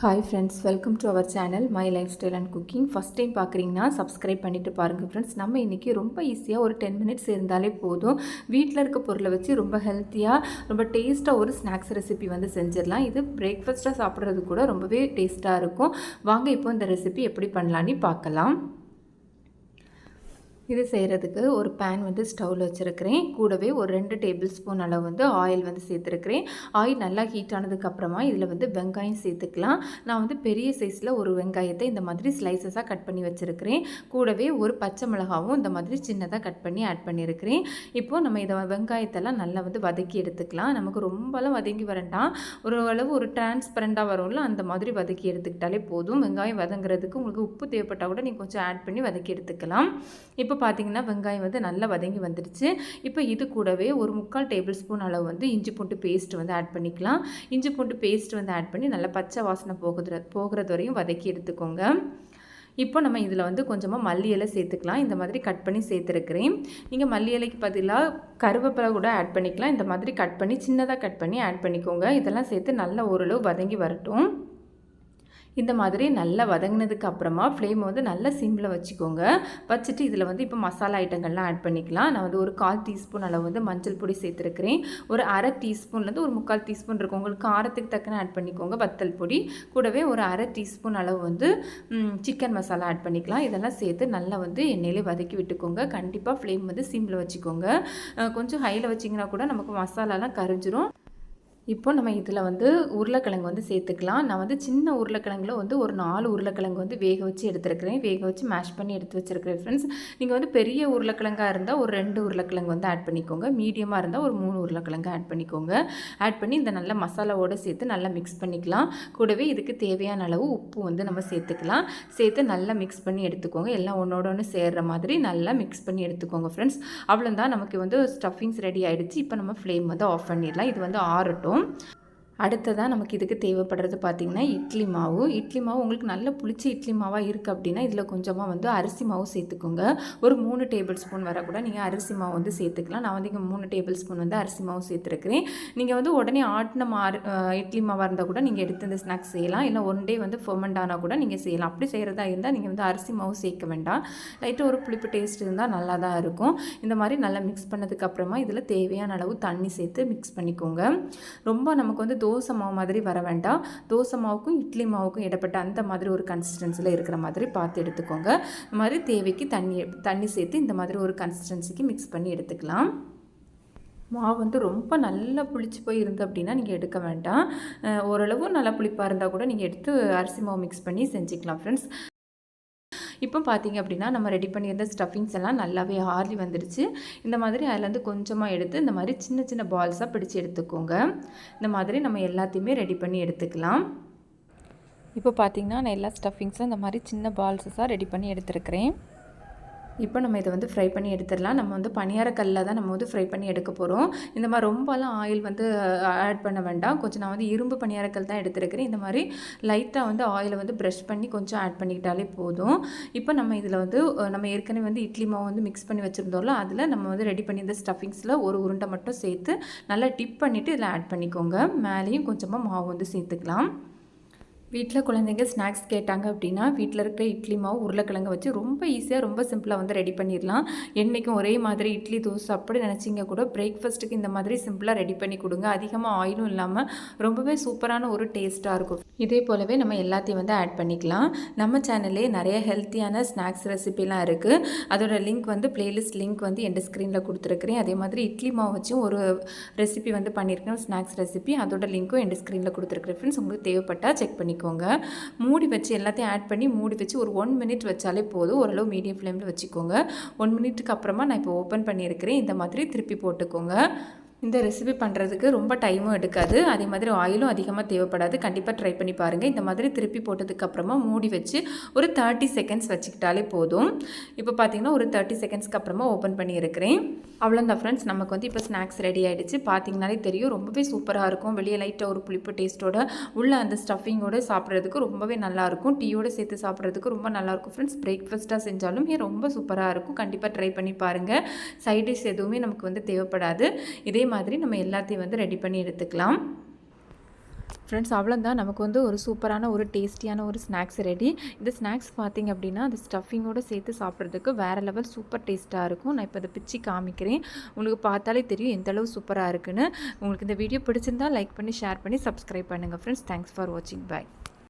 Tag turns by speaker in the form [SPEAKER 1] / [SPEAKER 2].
[SPEAKER 1] Hi friends, welcome to our channel my lifestyle and cooking. First time பார்க்குறீங்கன்னா subscribe பண்ணிவிட்டு பாருங்கள் friends. நம்ம இன்றைக்கி ரொம்ப ஈஸியாக ஒரு 10 மினிட்ஸ் இருந்தாலே போதும், வீட்டில் இருக்க பொருளை வச்சு ரொம்ப ஹெல்த்தியாக ரொம்ப டேஸ்ட்டாக ஒரு ஸ்நாக்ஸ் ரெசிபி வந்து செஞ்சிடலாம். இது பிரேக்ஃபாஸ்ட்டாக சாப்பிட்றது கூட ரொம்பவே டேஸ்ட்டாக இருக்கும். வாங்க இப்போ இந்த ரெசிபி எப்படி பண்ணலான்னு பார்க்கலாம். இது செய்கிறதுக்கு ஒரு பேன் வந்து ஸ்டவ்வில் வச்சுருக்கிறேன். கூடவே ஒரு 2 டேபிள் ஸ்பூன் அளவு வந்து ஆயில் வந்து சேர்த்துருக்கிறேன். ஆயில் நல்லா ஹீட் ஆனதுக்கப்புறமா இதில் வந்து வெங்காயம் சேர்த்துக்கலாம். நான் வந்து பெரிய சைஸில் ஒரு வெங்காயத்தை இந்த மாதிரி ஸ்லைசஸாக கட் பண்ணி வச்சுருக்கிறேன். கூடவே ஒரு பச்சை மிளகாவும் இந்த மாதிரி சின்னதாக கட் பண்ணி ஆட் பண்ணியிருக்கிறேன். இப்போது நம்ம இதை வெங்காயத்தெல்லாம் நல்லா வந்து வதக்கி எடுத்துக்கலாம். நமக்கு ரொம்பலாம் வதங்கி வரண்டாம், ஒரு டிரான்ஸ்பரண்ட்டாக வரும்ல, அந்த மாதிரி வதக்கி எடுத்துக்கிட்டாலே போதும். வெங்காயம் வதங்குறதுக்கு உங்களுக்கு உப்பு தேவைப்பட்டால் கூட நீங்கள் கொஞ்சம் ஆட் பண்ணி வதக்கி எடுத்துக்கலாம். இப்போ பார்த்தீங்கன்னா வெங்காயம் வந்து நல்லா வதங்கி வந்துடுச்சு. இப்போ இது கூடவே ஒரு 3/4 டேபிள் ஸ்பூன் அளவு வந்து இஞ்சி பூண்டு பேஸ்ட் வந்து ஆட் பண்ணிக்கலாம். இஞ்சி பூண்டு பேஸ்ட் வந்து ஆட் பண்ணி நல்லா பச்சை வாசனை போகிறது வரையும் வதக்கி எடுத்துக்கோங்க. இப்போ நம்ம இதில் வந்து கொஞ்சமாக மல்லி இலை சேர்த்துக்கலாம். இந்த மாதிரி கட் பண்ணி சேர்த்துருக்கிறேன். நீங்கள் மல்லி இலைக்கு பதிலாக கருவேப்பிலை கூட ஆட் பண்ணிக்கலாம். இந்த மாதிரி கட் பண்ணி சின்னதாக கட் பண்ணி ஆட் பண்ணிக்கோங்க. இதெல்லாம் சேர்த்து நல்லா ஓரளவு வதங்கி வரட்டும். இந்த மாதிரி நல்லா வதங்கினதுக்கு அப்புறமா ஃப்ளேம் வந்து நல்லா சிம்மில் வச்சுக்கோங்க. வச்சுட்டு இதில் வந்து இப்போ மசாலா ஐட்டங்கள்லாம் ஆட் பண்ணிக்கலாம். நான் வந்து ஒரு 1/4 டீஸ்பூன் அளவு வந்து மஞ்சள் பொடி சேர்த்துருக்கிறேன். ஒரு 1/2 டீஸ்பூன்லேருந்து ஒரு 3/4 டீஸ்பூன் இருக்கும், உங்களுக்கு காரத்துக்கு தக்கன ஆட் பண்ணிக்கோங்க. வத்தல் பொடி கூடவே ஒரு 1/2 டீஸ்பூன் அளவு வந்து சிக்கன் மசாலா ஆட் பண்ணிக்கலாம். இதெல்லாம் சேர்த்து நல்லா வந்து எண்ணெயிலே வதக்கி விட்டுக்கோங்க. கண்டிப்பாக ஃப்ளேம் வந்து சிம்மில் வச்சுக்கோங்க. கொஞ்சம் ஹையில் வச்சிங்கன்னா கூட நமக்கு மசாலாலாம் கரைஞ்சிரும். இப்போ நம்ம இதில் வந்து உருளைக்கிழங்கு வந்து சேர்த்துக்கலாம். நான் வந்து சின்ன உருளைக்கிழங்குல வந்து ஒரு 4 உருளைக்கிழங்கு வந்து வேக வச்சு எடுத்துருக்கிறேன். வேக வச்சு மேஷ் பண்ணி எடுத்து வச்சுருக்கிறேன் ஃப்ரெண்ட்ஸ். நீங்கள் வந்து பெரிய உருளைக்கிழங்காக இருந்தால் ஒரு 2 உருளைக்கிழங்கு வந்து ஆட் பண்ணிக்கோங்க. மீடியமாக இருந்தால் ஒரு 3 உருளைக்கிழங்கு ஆட் பண்ணிக்கோங்க. ஆட் பண்ணி இந்த நல்ல மசாலாவோடு சேர்த்து நல்லா மிக்ஸ் பண்ணிக்கலாம். கூடவே இதுக்கு தேவையான அளவு உப்பு வந்து நம்ம சேர்த்துக்கலாம். சேர்த்து நல்லா மிக்ஸ் பண்ணி எடுத்துக்கோங்க. எல்லாம் ஒன்றோட ஒன்று சேர்கிற மாதிரி நல்லா மிக்ஸ் பண்ணி எடுத்துக்கோங்க ஃப்ரெண்ட்ஸ். அவ்வளோதான், நமக்கு வந்து ஸ்டஃபிங்ஸ் ரெடி ஆகிடுச்சு. இப்போ நம்ம ஃப்ளேம் வந்து ஆஃப் பண்ணிடலாம். இது வந்து ஆறட்டும். அடுத்ததாக நமக்கு இதுக்கு தேவைப்படுறது பார்த்திங்கன்னா இட்லி மாவு. உங்களுக்கு நல்ல புளிச்ச இட்லி மாவாக இருக்குது அப்படின்னா இதில் கொஞ்சமாக வந்து அரிசி மாவு சேர்த்துக்கோங்க. ஒரு 3 டேபிள் ஸ்பூன் வர கூட நீங்கள் அரிசி மாவு வந்து சேர்த்துக்கலாம். நான் வந்து இங்கே 3 டேபிள் ஸ்பூன் வந்து அரிசி மாவு சேர்த்துருக்கிறேன். நீங்கள் வந்து உடனே ஆட்டின இட்லி மாவாக இருந்தால் கூட நீங்கள் எடுத்து இந்த ஸ்நாக்ஸ் செய்யலாம். இல்லை 1 டே வந்து ஃபெர்மெண்ட் ஆனால் கூட நீங்கள் செய்யலாம். அப்படி செய்கிறதா இருந்தால் நீங்கள் வந்து அரிசி மாவு சேர்க்க வேண்டாம். லைட்டாக ஒரு புளிப்பு டேஸ்ட் இருந்தால் நல்லா தான் இருக்கும். இந்த மாதிரி நல்லா மிக்ஸ் பண்ணதுக்கப்புறமா இதில் தேவையான அளவு தண்ணி சேர்த்து மிக்ஸ் பண்ணிக்கோங்க. ரொம்ப நமக்கு வந்து தோசை மாவு மாதிரி வர வேண்டாம். தோசை மாவுக்கும் இட்லி மாவுக்கும் இடப்பட்ட அந்த மாதிரி ஒரு கன்சிஸ்டன்சியில் இருக்கிற மாதிரி பார்த்து எடுத்துக்கோங்க. இந்த மாதிரி தேவைக்கு தண்ணி சேர்த்து இந்த மாதிரி ஒரு கன்சிஸ்டன்சிக்கு மிக்ஸ் பண்ணி எடுத்துக்கலாம். மாவு வந்து ரொம்ப நல்லா புளிச்சு போய் இருந்து அப்படின்னா நீங்கள் எடுக்க வேண்டாம். ஓரளவு நல்லா புளிப்பாக இருந்தால் கூட நீங்கள் எடுத்து அரிசி மாவு மிக்ஸ் பண்ணி செஞ்சுக்கலாம் ஃப்ரெண்ட்ஸ். இப்போ பார்த்தீங்க அப்படின்னா நம்ம ரெடி பண்ணியிருந்த ஸ்டஃபிங்ஸ் எல்லாம் நல்லாவே ஆறி வந்துடுச்சு. இந்த மாதிரி அதிலேருந்து கொஞ்சமாக எடுத்து இந்த மாதிரி சின்ன சின்ன பால்ஸாக பிடிச்சி எடுத்துக்கோங்க. இந்த மாதிரி நம்ம எல்லாத்தையுமே ரெடி பண்ணி எடுத்துக்கலாம். இப்போ பார்த்தீங்கன்னா நான் எல்லா ஸ்டஃபிங்ஸும் இந்த மாதிரி சின்ன பால்ஸஸாக ரெடி பண்ணி எடுத்துருக்கிறேன். இப்போ நம்ம இதை வந்து ஃப்ரை பண்ணி எடுத்துடலாம். நம்ம வந்து பணியாரக்கல்லில் தான் நம்ம வந்து ஃப்ரை பண்ணி எடுக்க போகிறோம். இந்த மாதிரி ரொம்பலாம் ஆயில் வந்து ஆட் பண்ண வேண்டாம். கொஞ்சம் நான் வந்து இரும்பு பணியாரக்கல் தான் எடுத்துருக்கிறேன். இந்த மாதிரி லைட்டாக வந்து ஆயிலை வந்து ப்ரஷ் பண்ணி கொஞ்சம் ஆட் பண்ணிக்கிட்டாலே போதும். இப்போ நம்ம இதில் வந்து நம்ம ஏற்கனவே வந்து இட்லி மாவு வந்து மிக்ஸ் பண்ணி வச்சுருந்தோம்ல, அதில் நம்ம வந்து ரெடி பண்ணி இந்த ஸ்டஃபிங்ஸில் ஒரு உருண்டை மட்டும் சேர்த்து நல்லா டிப் பண்ணிவிட்டு இதில் ஆட் பண்ணிக்கோங்க. மேலேயும் கொஞ்சமாக மாவு வந்து சேர்த்துக்கலாம். வீட்டில் குழந்தைங்க ஸ்நாக்ஸ் கேட்டாங்க அப்படின்னா வீட்டில் இருக்கிற இட்லி மாவு உருளைக்கிழங்கு வச்சு ரொம்ப ஈஸியாக ரொம்ப சிம்பிளாக வந்து ரெடி பண்ணிடலாம். என்றைக்கும் ஒரே மாதிரி இட்லி தோசை அப்படி நினச்சிங்க கூட பிரேக்ஃபாஸ்ட்டுக்கு இந்த மாதிரி சிம்பிளாக ரெடி பண்ணி கொடுங்க. அதிகமாக ஆயிலும் இல்லாமல் ரொம்பவே சூப்பரான ஒரு டேஸ்ட்டாக இருக்கும். இதே போலவே நம்ம எல்லாத்தையும் வந்து ஆட் பண்ணிக்கலாம். நம்ம சேனல்லே நிறைய ஹெல்த்தியான ஸ்நாக்ஸ் ரெசிபிலாம் இருக்குது. அதோட லிங்க் வந்து பிளேலிஸ்ட் லிங்க் வந்து என் ஸ்க்ரீனில் கொடுத்துருக்குறேன். அதே மாதிரி இட்லி மாவு வச்சும் ஒரு ரெசிபி வந்து பண்ணியிருக்கேன், ஸ்நாக்ஸ் ரெசிபி. அதோட லிங்க்கும் என் ஸ்க்ரீனில் கொடுத்துருக்குறேன் ஃப்ரெண்ட்ஸ். உங்களுக்கு தேவைப்பட்டால் செக் பண்ணிக்கோங்க. மூடி வச்சு எல்லாத்தையும் ஆட் பண்ணி மூடி வச்சு ஒரு 1 மினிட் வச்சாலே போதும். ஓரளவு மீடியம் ஃப்ளேமில் வச்சுக்கோங்க. 1 மினிட்டுக்கு அப்புறமா நான் இப்போ ஓப்பன் பண்ணியிருக்கிறேன். இந்த மாதிரி திருப்பி போட்டுக்கோங்க. இந்த ரெசிபி பண்ணுறதுக்கு ரொம்ப டைமும் எடுக்காது. அதே மாதிரி ஆயிலும் அதிகமாக தேவைப்படாது. கண்டிப்பாக ட்ரை பண்ணி பாருங்கள். இந்த மாதிரி திருப்பி போட்டதுக்கப்புறமா மூடி வச்சு ஒரு 30 செகண்ட்ஸ் வச்சுக்கிட்டாலே போதும். இப்போ பார்த்தீங்கன்னா ஒரு 30 செகண்ட்ஸ்க்கு அப்புறமா ஓப்பன் பண்ணியிருக்கிறேன். அவ்வளோதான் ஃப்ரெண்ட்ஸ், நமக்கு வந்து இப்போ ஸ்நாக்ஸ் ரெடி ஆகிடுச்சு. பார்த்தீங்கனாலே தெரியும், ரொம்பவே சூப்பராக இருக்கும். வெளியே லைட்டாக ஒரு புளிப்பு டேஸ்ட்டோட உள்ள அந்த ஸ்டஃபிங்கோடு சாப்பிட்றதுக்கு ரொம்பவே நல்லாயிருக்கும். டீயோடு சேர்த்து சாப்பிட்றதுக்கு ரொம்ப நல்லாயிருக்கும் ஃப்ரெண்ட்ஸ். பிரேக்ஃபாஸ்ட்டாக செஞ்சாலும் ரொம்ப சூப்பராக இருக்கும். கண்டிப்பாக ட்ரை பண்ணி பாருங்கள். சைட் டிஷ் எதுவுமே நமக்கு வந்து தேவைப்படாது. இதே மாதிரி நம்ம எல்லாத்தையும் வந்து ரெடி பண்ணி எடுத்துக்கலாம். ஃப்ரெண்ட்ஸ் அவ்வளோதான் நமக்கு வந்து ஒரு சூப்பரான ஒரு டேஸ்டியான ஒரு ஸ்நாக்ஸ் ரெடி. இந்த ஸ்நாக்ஸ் பார்த்திங்க அப்படின்னா அந்த ஸ்டஃபிங்கோடு சேர்த்து சாப்பிட்றதுக்கு வேறு லெவல் சூப்பர் டேஸ்ட்டாக இருக்கும். நான் இப்போ அதை பிச்சு காமிக்கிறேன். உங்களுக்கு பார்த்தாலே தெரியும் எந்தளவு சூப்பராக இருக்குன்னு. உங்களுக்கு இந்த வீடியோ பிடிச்சிருந்தால் லைக் பண்ணி ஷேர் பண்ணி சப்ஸ்கிரைப் பண்ணுங்கள் ஃப்ரெண்ட்ஸ். தேங்க்ஸ் ஃபார் வாட்சிங். பாய்.